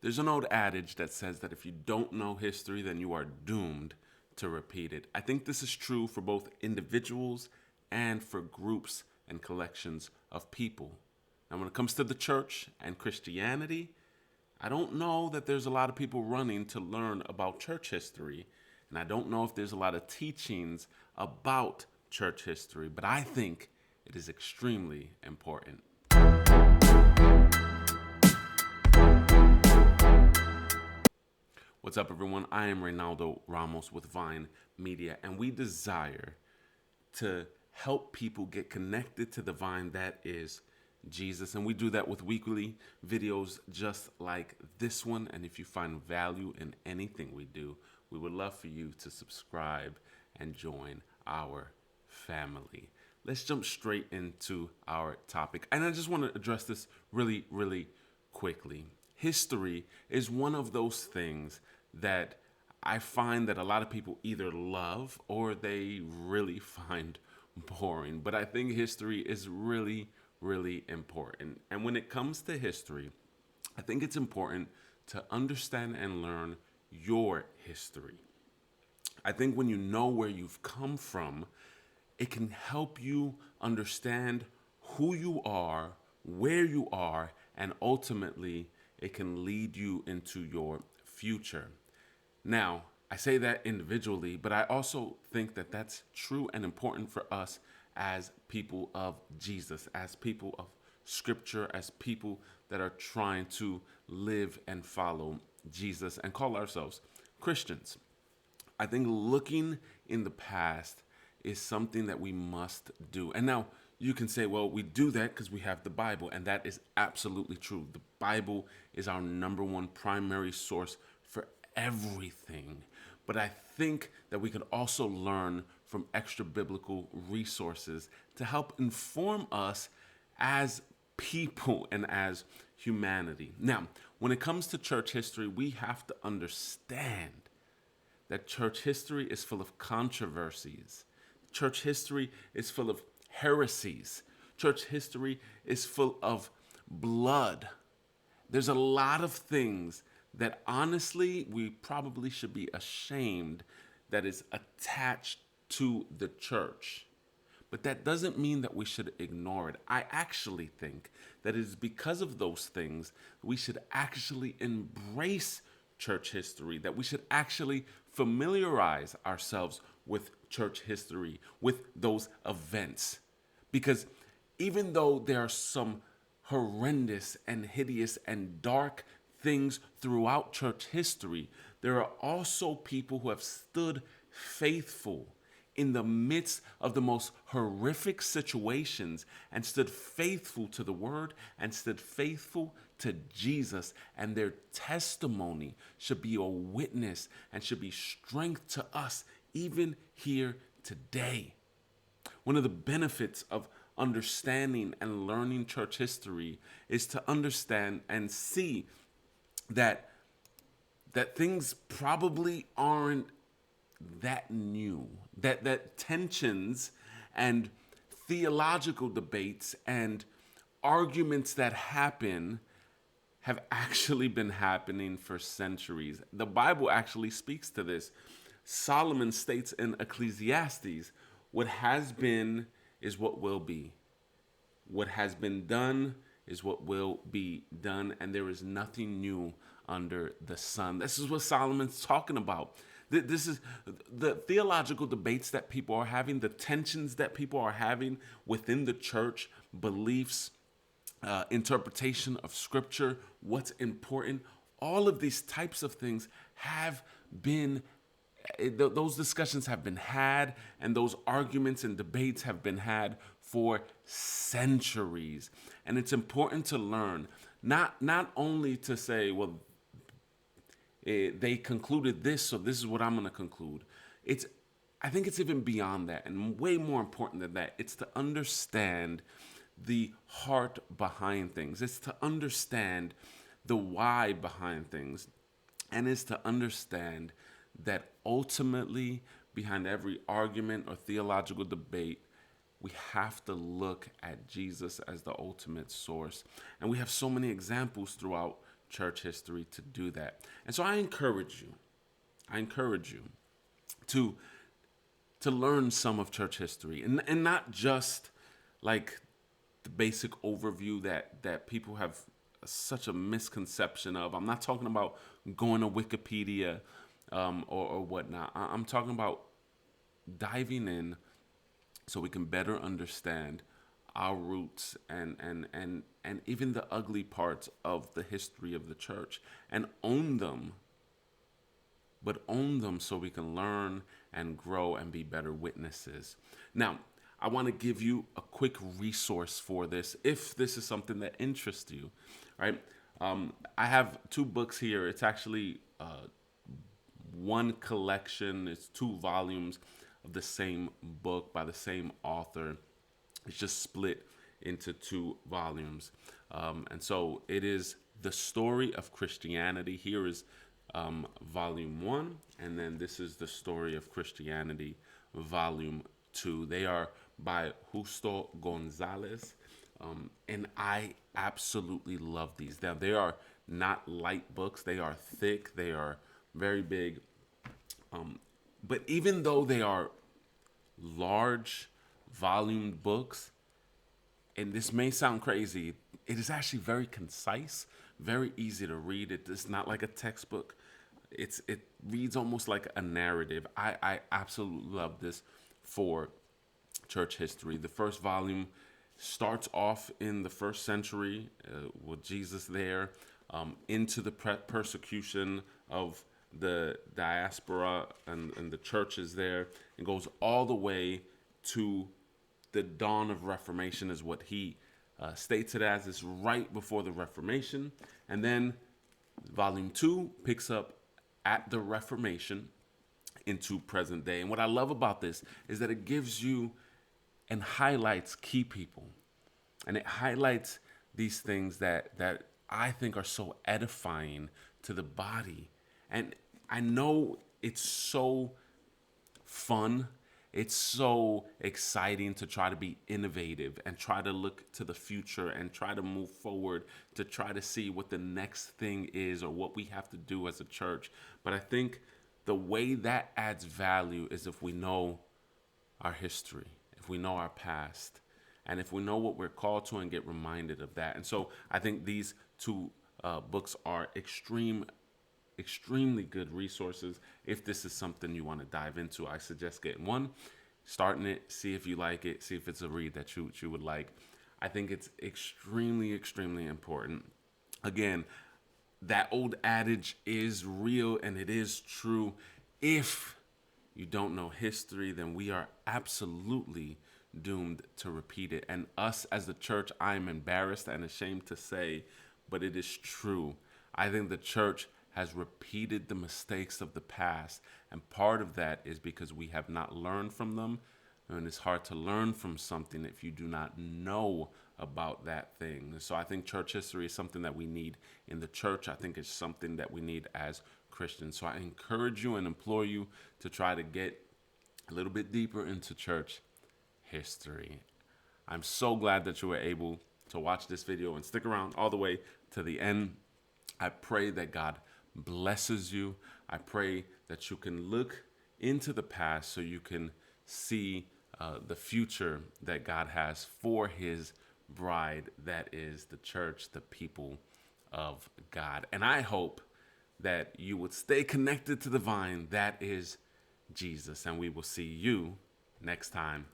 There's an old adage that says that if you don't know history, then you are doomed to repeat it. I think this is true for both individuals and for groups and collections of people. Now, when it comes to the church and Christianity, I don't know that there's a lot of people running to learn about church history, and I don't know if there's a lot of teachings about church history, but I think it is extremely important. What's up, everyone? I am Reynaldo Ramos with VineMedia, and we desire to help people get connected to the vine that is Jesus. And we do that with weekly videos just like this one. And if you find value in anything we do, we would love for you to subscribe and join our family. Let's jump straight into our topic. And I just want to address this really quickly. History is one of those things that I find that a lot of people either love or they really find boring. But I think history is really important. And when it comes to history, I think it's important to understand and learn your history. I think when you know where you've come from, it can help you understand who you are, where you are, and ultimately it can lead you into your future. Now, I say that individually, but I also think that that's true and important for us as people of Jesus, as people of Scripture, as people that are trying to live and follow Jesus and call ourselves Christians. I think looking in the past is something that we must do. And now you can say, well, we do that because we have the Bible, and that is absolutely true. The Bible is our number one primary source for everything. But I think that we could also learn from extra biblical resources to help inform us as people and as humanity. Now, when it comes to church history, we have to understand that church history is full of controversies. Church history is full of heresies. Church history is full of blood. There's a lot of things that honestly we probably should be ashamed that is attached to the church. But that doesn't mean that we should ignore it. I actually think that it is because of those things we should actually embrace church history, that we should actually familiarize ourselves with church history, with those events. Because even though there are some horrendous and hideous and dark things throughout church history, there are also people who have stood faithful in the midst of the most horrific situations and stood faithful to the word and stood faithful to Jesus. And their testimony should be a witness and should be strength to us even here today. One of the benefits of understanding and learning church history is to understand and see that things probably aren't that new, that tensions and theological debates and arguments that happen have actually been happening for centuries. The Bible actually speaks to this. Solomon states in Ecclesiastes, what has been is what will be. What has been done is what will be done, and there is nothing new under the sun. This is what Solomon's talking about. This is the theological debates that people are having, the tensions that people are having within the church, beliefs, interpretation of Scripture, what's important. All of these types of things have been those discussions have been had, and those arguments and debates have been had for centuries. And it's important to learn, not only to say, well, they concluded this, so this is what I'm going to conclude. I think it's even beyond that, and way more important than that. It's to understand the heart behind things. It's to understand the why behind things, and it's to understand that ultimately, behind every argument or theological debate, we have to look at Jesus as the ultimate source. And we have so many examples throughout church history to do that. And so I encourage you. To learn some of church history, and not just like the basic overview that people have such a misconception of. I'm not talking about going to Wikipedia or whatnot. I'm talking about diving in so we can better understand our roots and even the ugly parts of the history of the church, and own them, but own them so we can learn and grow and be better witnesses. Now, I want to give you a quick resource for this if this is something that interests you, right? I have two books here. It's actually one collection, it's 2 volumes of the same book by the same author. It's just split into 2 volumes. And so it is The Story of Christianity. Here is volume 1, and then this is The Story of Christianity, volume 2. They are by Justo Gonzalez, and I absolutely love these. Now, they are not light books. They are thick. They are very big. But even though they are large volume books, and this may sound crazy, it is actually very concise, very easy to read. It's not like a textbook. It reads almost like a narrative. I absolutely love this for church history. The first volume starts off in the first century with Jesus there, into the persecution of the diaspora and the churches there, and goes all the way to the dawn of Reformation, is what he states it as. It's right before the Reformation. And then volume 2 picks up at the Reformation into present day. And what I love about this is that it gives you and highlights key people. And it highlights these things that I think are so edifying to the body. And I know it's so fun. It's so exciting to try to be innovative and try to look to the future and try to move forward to try to see what the next thing is or what we have to do as a church. But I think the way that adds value is if we know our history, if we know our past, and if we know what we're called to and get reminded of that. And so I think these 2 books are extremely good resources. If this is something you want to dive into, I suggest getting one, starting it, see if you like it, see if it's a read that you would like. I think it's extremely important. Again, that old adage is real and it is true. If you don't know history, then we are absolutely doomed to repeat it. And us as the church, I am embarrassed and ashamed to say, but it is true. I think the church has repeated the mistakes of the past, and part of that is because we have not learned from them. And it's hard to learn from something if you do not know about that thing. And so I think church history is something that we need in the church. I think it's something that we need as Christians. So I encourage you and implore you to try to get a little bit deeper into church history. I'm so glad that you were able to watch this video and stick around all the way to the end. I pray that God blesses you. I pray that you can look into the past so you can see the future that God has for his bride, that is the church, the people of God. And I hope that you would stay connected to the vine, that is Jesus. And we will see you next time.